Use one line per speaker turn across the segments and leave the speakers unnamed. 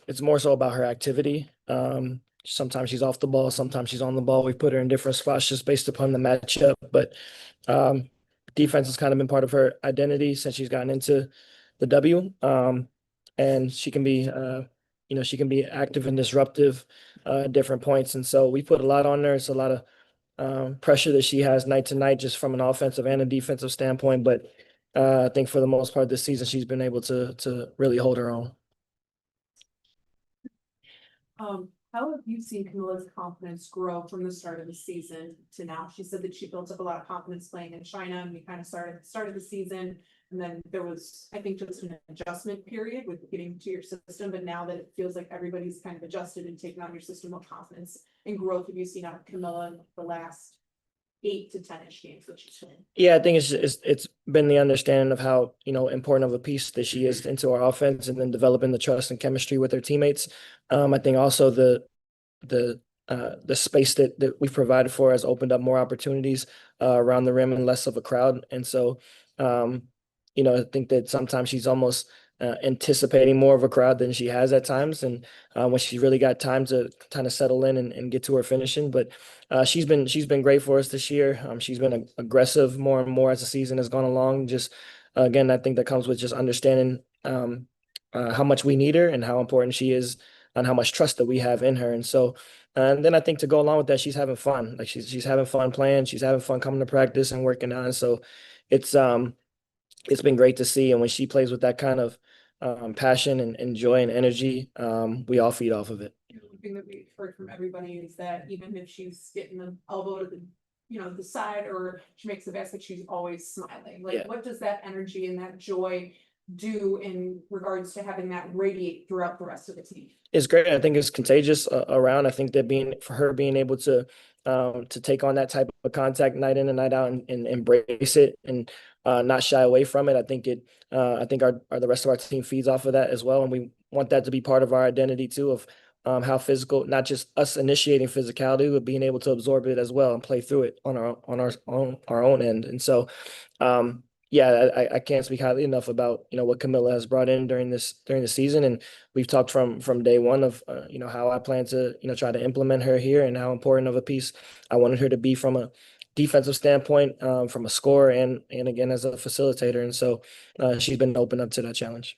it's more so about her activity. Sometimes she's off the ball, sometimes she's on the ball. We put her in different spots just based upon the matchup. But um, defense has kind of been part of her identity since she's gotten into the W. And she can be, she can be active and disruptive at different points. And so we put a lot on her. It's a lot of pressure that she has night to night, just from an offensive and a defensive standpoint. But I think for the most part this season, she's been able to really hold her own.
How have you seen Camilla's confidence grow from the start of the season to now? She said that she built up a lot of confidence playing in China, and we kind of started the season, and then there was, I think, just an adjustment period with getting to your system. But now that it feels like everybody's kind of adjusted and taken on your system, what confidence and growth have you seen out of Camilla in the last 8 to 10-ish games that she's playing?
Yeah, I think it's been the understanding of how, important of a piece that she is into our offense, and then developing the trust and chemistry with her teammates. I think also the space that we've provided for has opened up more opportunities around the rim and less of a crowd. And so, I think that sometimes she's almost anticipating more of a crowd than she has at times, and when she really got time to kind of settle in and get to her finishing. But she's been great for us this year. She's been aggressive more and more as the season has gone along. Just again, I think that comes with just understanding how much we need her and how important she is, and how much trust that we have in her. And so, and then I think to go along with that, she's having fun. Like she's having fun playing. She's having fun coming to practice and working out. And so it's um it's been great to see. And when she plays with that kind of passion and joy and energy, we all feed off of it.
One thing that we've heard from everybody is that even if she's getting the elbow to the side, or she makes the basket, she's always smiling. Like,
Yeah.
what does that energy and that joy do in regards to having that radiate throughout the rest of the team?
It's great. I think it's contagious around. I think that being able to take on that type of contact night in and night out, and embrace it, and not shy away from it. I think the rest of our team feeds off of that as well. And we want that to be part of our identity too, of how physical, not just us initiating physicality, but being able to absorb it as well and play through it on our own end. And so, yeah, I can't speak highly enough about what Camilla has brought in during the season. And we've talked from day one of how I plan to try to implement her here, and how important of a piece I wanted her to be from a defensive standpoint, from a scorer, and again as a facilitator. And so she's been open up to that challenge.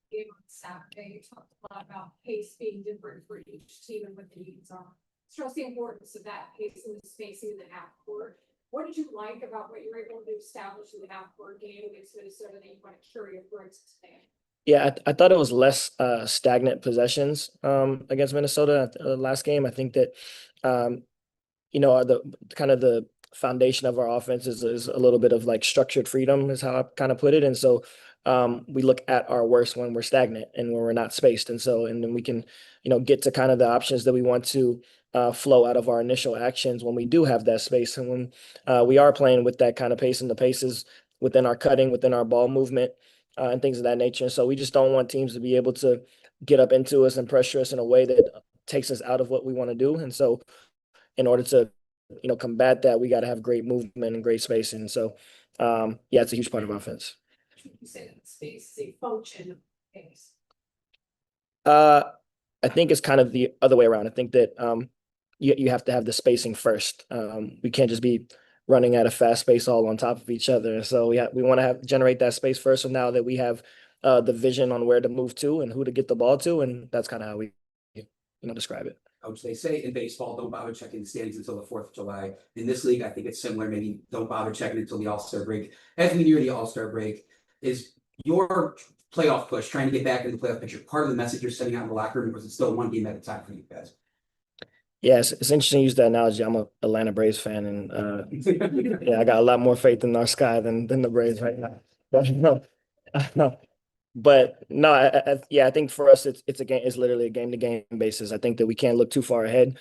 Game on Saturday, you talked a lot about pace being different for each team and what the needs are. Stress the importance of that pace and the spacing in the half court. What did you like about what you were able to establish in the half court game against Minnesota that you want to carry over into today?
Yeah, I thought it was less stagnant possessions against Minnesota at the last game. I think that the kind of the foundation of our offense is a little bit of like structured freedom, is how I kind of put it. And so we look at our worst when we're stagnant and when we're not spaced. And so, and then we can get to kind of the options that we want to flow out of our initial actions when we do have that space, and when we are playing with that kind of pace, and the paces within our cutting, within our ball movement, and things of that nature. And so we just don't want teams to be able to get up into us and pressure us in a way that takes us out of what we want to do. And so in order to combat that, we got to have great movement and great spacing. And so yeah, it's a huge part of offense.
You say that space is a function of pace.
I think it's kind of the other way around. I think that you have to have the spacing first. We can't just be running at a fast pace all on top of each other. So we want to generate that space first. So now that we have the vision on where to move to and who to get the ball to, and that's kind of how we describe it.
Coach, they say in baseball, don't bother checking the standings until the 4th of July. In this league, I think it's similar. Maybe don't bother checking until the All-Star break. As we near the All-Star break, is your playoff push, trying to get back in the playoff picture, part of the message you're sending out in the locker room, or is it still one game at a time for you guys?
Yeah, it's interesting to use that analogy. I'm a Atlanta Braves fan, and yeah, I got a lot more faith in our sky than the Braves right now. But no, but no, yeah, I think for us it's a game. It's literally a game to game basis. I think that we can't look too far ahead.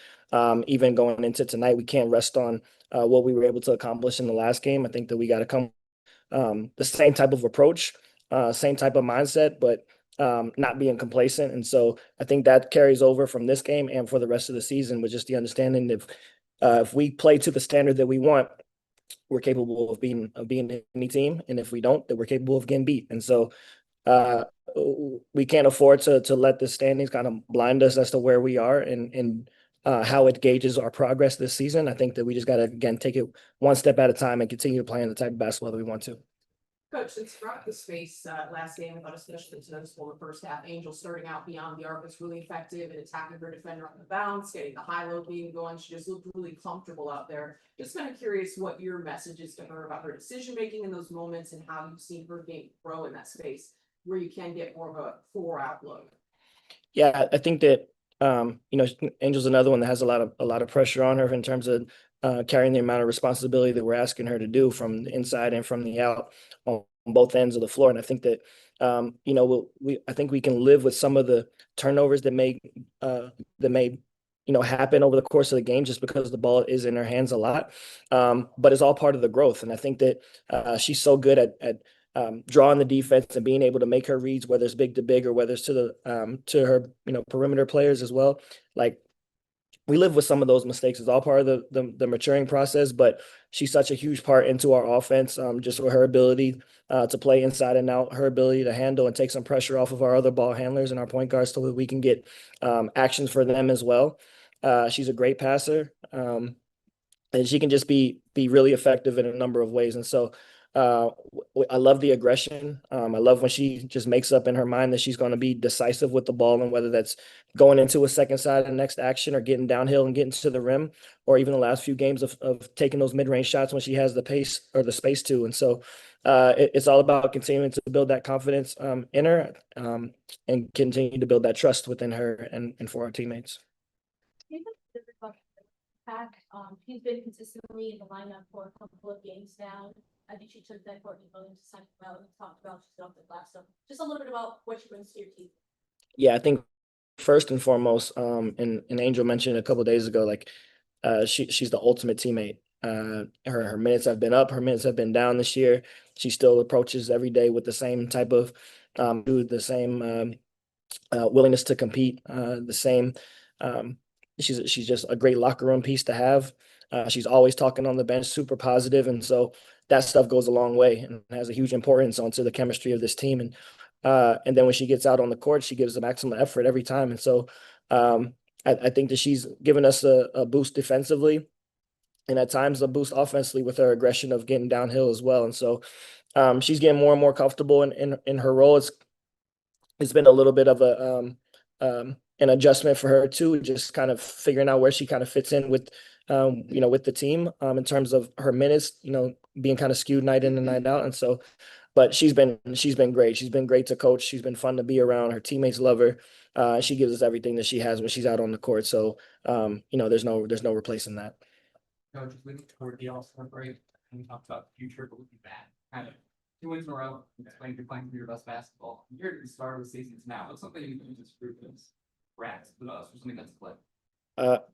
Even going into tonight, we can't rest on what we were able to accomplish in the last game. I think that we got to come the same type of approach, same type of mindset, but not being complacent. And so I think that carries over from this game and for the rest of the season, with just the understanding that if we play to the standard that we want, we're capable of being any team. And if we don't, then we're capable of getting beat. And so uh, we can't afford to let the standings kind of blind us as to where we are and how it gauges our progress this season. I think that we just got to, again, take it one step at a time and continue playing the type of basketball that we want to.
Coach, since throughout the space last game, I thought especially it's noticeable the first half, Angel starting out beyond the arc was really effective and attacking her defender on the bounce, getting the high-low beam going. She just looked really comfortable out there. Just kind of curious what your message is to her about her decision-making in those moments and how you've seen her game grow in that space where you can get more of a four outlook.
Yeah, I think that Angel's another one that has a lot of pressure on her in terms of carrying the amount of responsibility that we're asking her to do from the inside and from the out on both ends of the floor. And I think that I think we can live with some of the turnovers that may happen over the course of the game just because the ball is in her hands a lot. But it's all part of the growth. And I think that she's so good at drawing the defense and being able to make her reads, whether it's big to big or whether it's to her perimeter players as well. Like, we live with some of those mistakes. It's all part of the maturing process, but she's such a huge part into our offense. Just with her ability to play inside and out, her ability to handle and take some pressure off of our other ball handlers and our point guards so that we can get actions for them as well. She's a great passer. And she can just be really effective in a number of ways. And so I love the aggression. I love when she just makes up in her mind that she's going to be decisive with the ball, and whether that's going into a second side and next action or getting downhill and getting to the rim, or even the last few games of taking those mid-range shots when she has the pace or the space to. And so it's all about continuing to build that confidence in her and continue to build that trust within her and for our teammates.
He's been consistently in the lineup for a couple of games now. I think she took that Courtney Williams to talk about and talked about she's off the glass. So just a little bit about what she brings to your team.
Yeah, I think first and foremost, and Angel mentioned a couple of days ago, like she's the ultimate teammate. Her minutes have been up, her minutes have been down this year. She still approaches every day with the same type of the same willingness to compete, the same she's just a great locker room piece to have. She's always talking on the bench, super positive, and so that stuff goes a long way and has a huge importance onto the chemistry of this team. And then when she gets out on the court, she gives the maximum effort every time. And so I think that she's given us a boost defensively, and at times a boost offensively with her aggression of getting downhill as well. And so she's getting more and more comfortable in her role. It's been a little bit of an adjustment for her too, just kind of figuring out where she kind of fits in with with the team in terms of her minutes, being kind of skewed night in and night out. And so, but she's been great. She's been great to coach. She's been fun to be around. Her teammates love her. She gives us everything that she has when she's out on the court. So there's no replacing that.
Coach, just looking toward the All-Star break, and we talked about the future, but looking back, kind of 2 wins in a row, you're playing for your best basketball. You're at the start of the season now. What's something you can just prove this rats with us or something that's play?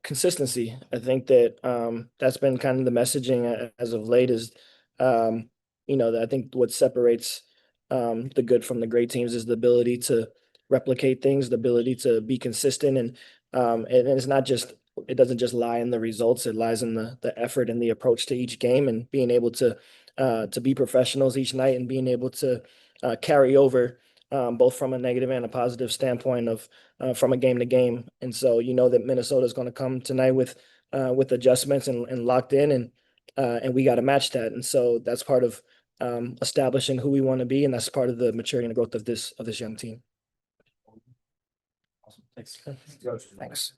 Consistency. I think that that's been kind of the messaging as of late is that I think what separates the good from the great teams is the ability to replicate things, the ability to be consistent, and it's not just, it doesn't just lie in the results, it lies in the effort and the approach to each game, and being able to be professionals each night and being able to carry over both from a negative and a positive standpoint of from a game to game. And so that Minnesota is going to come tonight with adjustments and locked in, and we got to match that. And so that's part of establishing who we want to be, and that's part of the maturity and growth of this young team.
Awesome. Thanks.
Thanks.